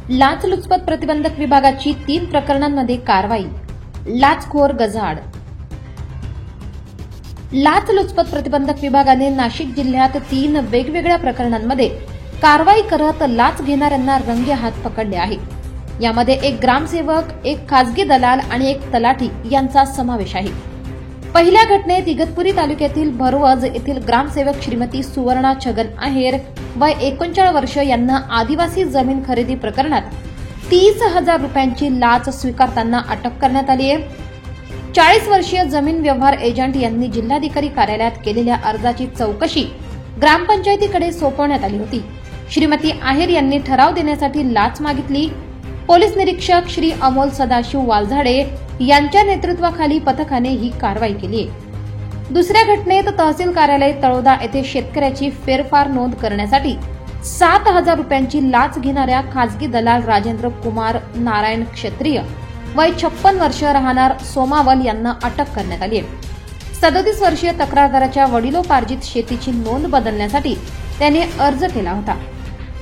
लाचलुचपत प्रतिबंधक विभागाची 3 प्रकरणांमध्ये कारवाई. लाचखोर गजाआड. लाचलुचपत प्रतिबंधक विभागाने नाशिक जिल्ह्यात 3 वेगवेगळ्या प्रकरणांमध्ये कारवाई करत लाच घेणाऱ्यांना रंगेहात पकडले आहे. यामध्ये एक ग्रामसेवक, एक खासगी दलाल आणि एक तलाठी यांचा समावेश आहे. पहिल्या घटनेत इगतपुरी तालुक्यातील भरवज येथील ग्रामसेवक श्रीमती सुवर्णा छगन आहेर वय 39 वर्ष यांना आदिवासी जमीन खरेदी प्रकरणात 30,000 रुपयांची लाच स्वीकारताना अटक करण्यात आली आहे. 40 वर्षीय जमीन व्यवहार एजंट यांनी जिल्हाधिकारी कार्यालयात केलेल्या अर्जाची चौकशी ग्रामपंचायतीकडे सोपवण्यात आली होती. श्रीमती आहेर यांनी ठराव देण्यासाठी लाच मागितली. पोलीस निरीक्षक श्री अमोल सदाशिव वालझाडे यांच्या नेतृत्वाखाली पथकाने ही कारवाई केली आहे. दुसऱ्या घटनेत तहसील कार्यालय तळोदा येथे शेतकऱ्याची फेरफार नोंद करण्यासाठी 7,000 रुपयांची लाच घेणाऱ्या खासगी दलाल राजेंद्र कुमार नारायण क्षत्रिय वय 56 वर्ष राहणार सोमावल यांना अटक करण्यात आली आहे. 37 वर्षीय तक्रारदाराच्या वडिलोपार्जित शेतीची नोंद बदलण्यासाठी त्याने अर्ज केला होता.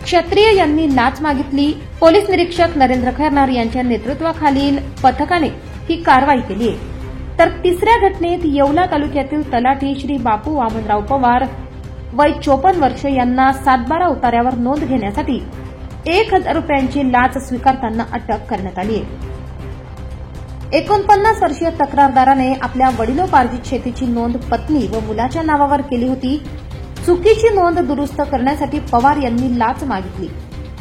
क्षत्रिय यांनी लाच मागितली. पोलीस निरीक्षक नरेंद्र खैरनार यांच्या नेतृत्वाखालील पथकाने ही कारवाई केली आहे. तर तिसऱ्या घटनेत येवला तालुक्यातील तलाठी श्री बापू वामनराव पवार वय 54 वर्ष यांना 7/12 उतार्यावर नोंद घेण्यासाठी 1,000 रुपयांची लाच स्वीकारताना अटक करण्यात आली आहे. 49 वर्षीय तक्रारदाराने आपल्या वडिलोपार्जित शेतीची नोंद पत्नी व मुलाच्या नावावर केली होती. चुकीची नोंद दुरुस्त करण्यासाठी पवार यांनी लाच मागितली.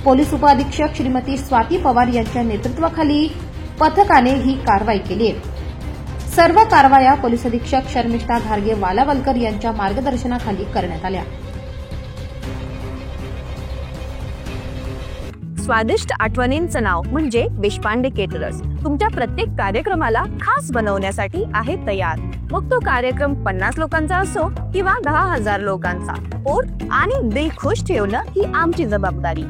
पोलीस उपअधीक्षक श्रीमती स्वाती पवार यांच्या नेतृत्वाखाली पथकाने ही कारवाई केली आहे. सर्व कारवाया पोलीस अधीक्षक शर्मिष्ठा घारगे वालावलकर यांच्या मार्गदर्शनाखाली करण्यात आल्या. स्वादिष्ट आठवणींचं नाव म्हणजे देशपांडे केटरर्स तुमच्या प्रत्येक कार्यक्रमाला खास बनवण्यासाठी आहे तयार. मग तो कार्यक्रम 50 लोकांचा असो किंवा 10,000 लोकांचा, पोट आणि दिल खुश ठेवणं ही आमची जबाबदारी.